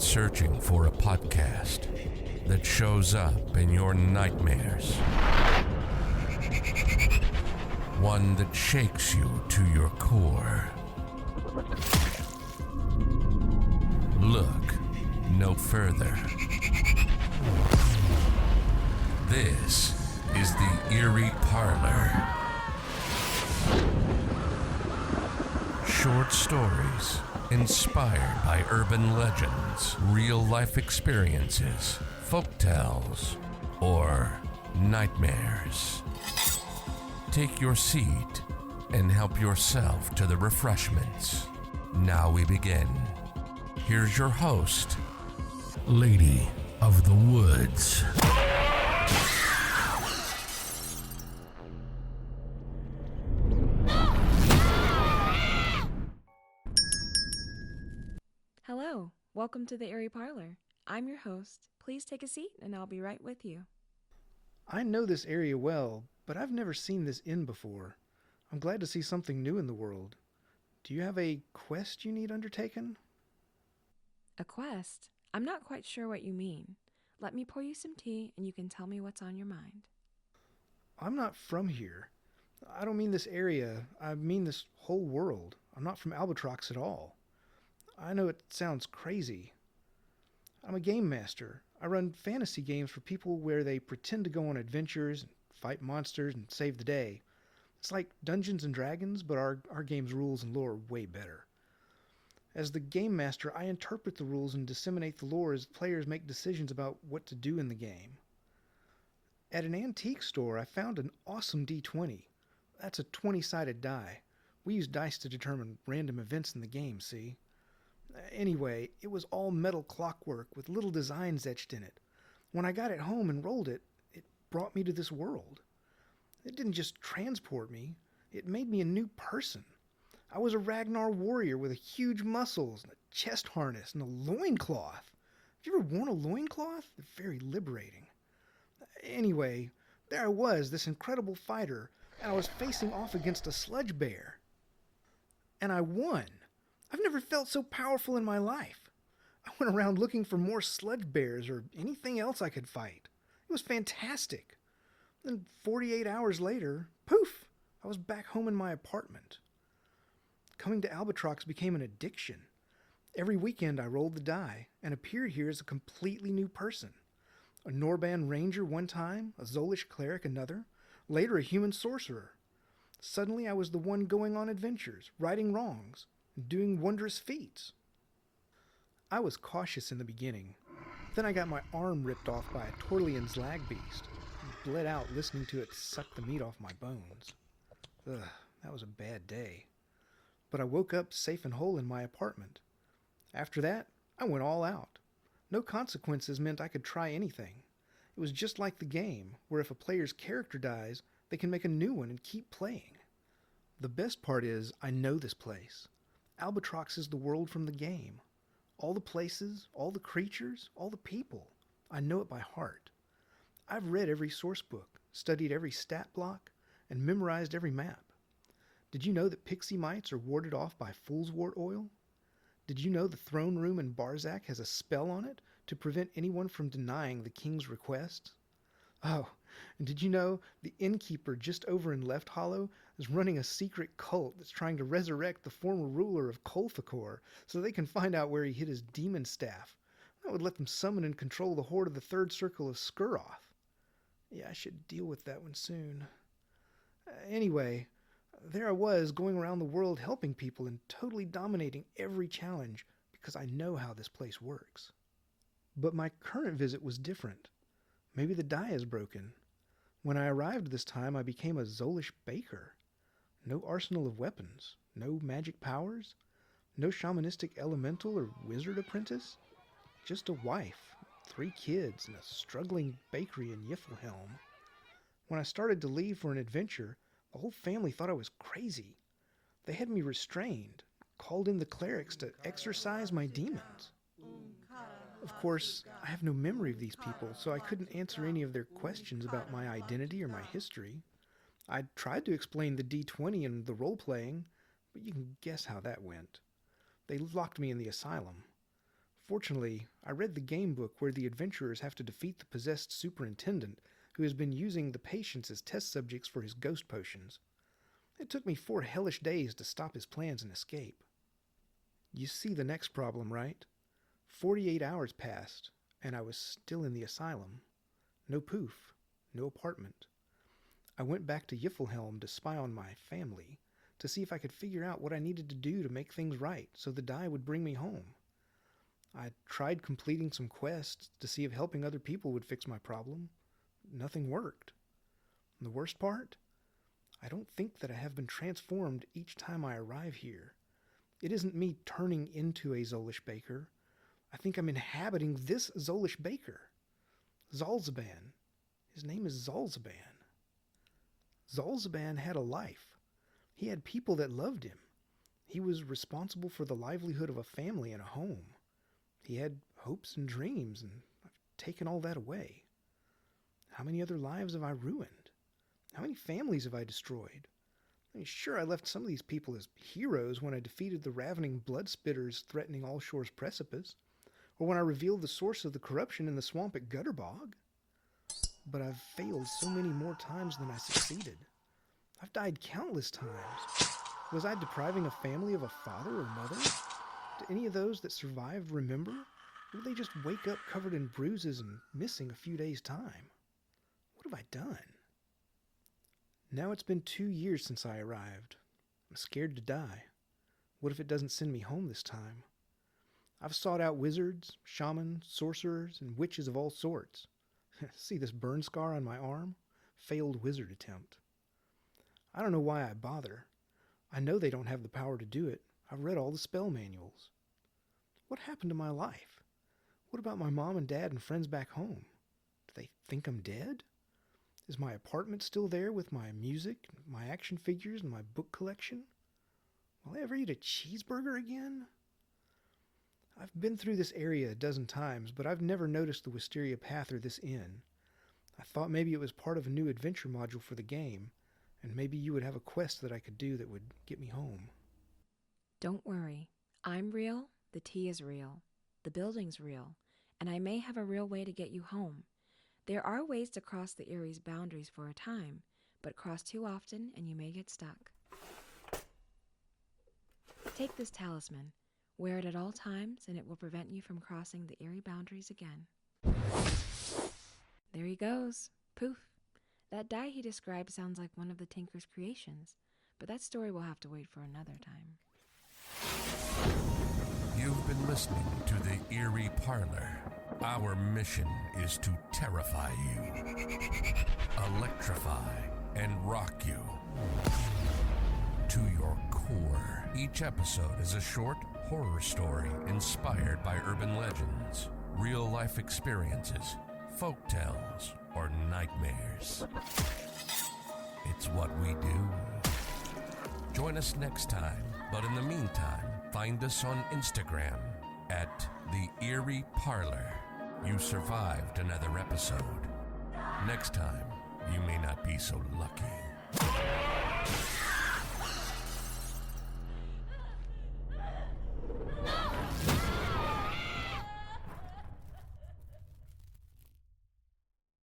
searching for a podcast that shows up in your nightmares. One that shakes you to your core. Look no further. This is the Eerie Parlor. Short stories inspired by urban legends, real-life experiences, folktales, or nightmares. Take your seat and help yourself to the refreshments. Now we begin. Here's your host, Lady of the Woods. Hello, welcome to the Eerie Parlor. I'm your host. Please take a seat and I'll be right with you. I know this area well, but I've never seen this inn before. I'm glad to see something new in the world. Do you have a quest you need undertaken? A quest? I'm not quite sure what you mean. Let me pour you some tea and you can tell me what's on your mind. I'm not from here. I don't mean this area. I mean this whole world. I'm not from Albatrox at all. I know it sounds crazy. I'm a game master. I run fantasy games for people where they pretend to go on adventures and fight monsters and save the day. It's like Dungeons and Dragons, but our game's rules and lore are way better. As the game master, I interpret the rules and disseminate the lore as players make decisions about what to do in the game. At an antique store, I found an awesome D20. That's a 20-sided die. We use dice to determine random events in the game, see? Anyway, it was all metal clockwork with little designs etched in it. When I got it home and rolled it, it brought me to this world. It didn't just transport me, it made me a new person. I was a Ragnar warrior with huge muscles and a chest harness and a loincloth. Have you ever worn a loincloth? They're very liberating. Anyway, there I was, this incredible fighter, and I was facing off against a sludge bear. And I won. I've never felt so powerful in my life. I went around looking for more sludge bears or anything else I could fight. It was fantastic. Then 48 hours later, poof, I was back home in my apartment. Coming to Albatrox became an addiction. Every weekend I rolled the die and appeared here as a completely new person. A Norban ranger one time, a Zolish cleric another, later a human sorcerer. Suddenly I was the one going on adventures, righting wrongs, and doing wondrous feats. I was cautious in the beginning. Then I got my arm ripped off by a Torlian Zlag beast and bled out listening to it suck the meat off my bones. Ugh, that was a bad day. But I woke up safe and whole in my apartment. After that, I went all out. No consequences meant I could try anything. It was just like the game, where if a player's character dies, they can make a new one and keep playing. The best part is, I know this place. Albatrox is the world from the game. All the places, all the creatures, all the people. I know it by heart. I've read every source book, studied every stat block, and memorized every map. Did you know that pixie mites are warded off by foolswort oil? Did you know the throne room in Barzak has a spell on it to prevent anyone from denying the king's requests? Oh, and did you know the innkeeper just over in Left Hollow is running a secret cult that's trying to resurrect the former ruler of Kolthakor so they can find out where he hid his demon staff? That would let them summon and control the horde of the third circle of Skuroth. Yeah, I should deal with that one soon. Anyway, there I was going around the world helping people and totally dominating every challenge because I know how this place works. But my current visit was different. Maybe the die is broken. When I arrived this time, I became a Zolish baker. No arsenal of weapons, no magic powers, no shamanistic elemental or wizard apprentice. Just a wife, 3 kids, and a struggling bakery in Yiffelhelm. When I started to leave for an adventure, the whole family thought I was crazy. They had me restrained, called in the clerics to exorcise my demons. Of course, I have no memory of these people, so I couldn't answer any of their questions about my identity or my history. I tried to explain the D20 and the role-playing, but you can guess how that went. They locked me in the asylum. Fortunately, I read the game book where the adventurers have to defeat the possessed superintendent who has been using the patients as test subjects for his ghost potions. It took me 4 hellish days to stop his plans and escape. You see the next problem, right? 48 hours passed, and I was still in the asylum. No poof, no apartment. I went back to Yiffelhelm to spy on my family, to see if I could figure out what I needed to do to make things right so the die would bring me home. I tried completing some quests to see if helping other people would fix my problem. Nothing worked. And the worst part? I don't think that I have been transformed each time I arrive here. It isn't me turning into a Zolish baker. I think I'm inhabiting this Zolish baker. Zalzaban. His name is Zalzaban. Zalzaban had a life. He had people that loved him. He was responsible for the livelihood of a family and a home. He had hopes and dreams, and I've taken all that away. How many other lives have I ruined? How many families have I destroyed? I mean, sure, I left some of these people as heroes when I defeated the ravening blood spitters threatening Allshore's precipice, or when I revealed the source of the corruption in the swamp at Gutterbog. But I've failed so many more times than I succeeded. I've died countless times. Was I depriving a family of a father or mother? Do any of those that survived remember? Or did they just wake up covered in bruises and missing a few days' time? What have I done? Now it's been 2 years since I arrived. I'm scared to die. What if it doesn't send me home this time? I've sought out wizards, shamans, sorcerers, and witches of all sorts. See this burn scar on my arm? Failed wizard attempt. I don't know why I bother. I know they don't have the power to do it. I've read all the spell manuals. What happened to my life? What about my mom and dad and friends back home? Do they think I'm dead? Is my apartment still there with my music, my action figures, and my book collection? Will I ever eat a cheeseburger again? I've been through this area a dozen times, but I've never noticed the Wisteria Path or this inn. I thought maybe it was part of a new adventure module for the game, and maybe you would have a quest that I could do that would get me home. Don't worry. I'm real, the tea is real, the building's real, and I may have a real way to get you home. There are ways to cross the Eerie's boundaries for a time, but cross too often and you may get stuck. Take this talisman. Wear it at all times and it will prevent you from crossing the Eerie boundaries again. There he goes. Poof. That die he described sounds like one of the Tinker's creations, but that story will have to wait for another time. You've been listening to the Eerie Parlor. Our mission is to terrify you, electrify, and rock you to your core. Each episode is a short horror story inspired by urban legends, real-life experiences, folktales, or nightmares. It's what we do. Join us next time, but in the meantime, find us on Instagram at The Eerie Parlor. You survived another episode. Next time, you may not be so lucky.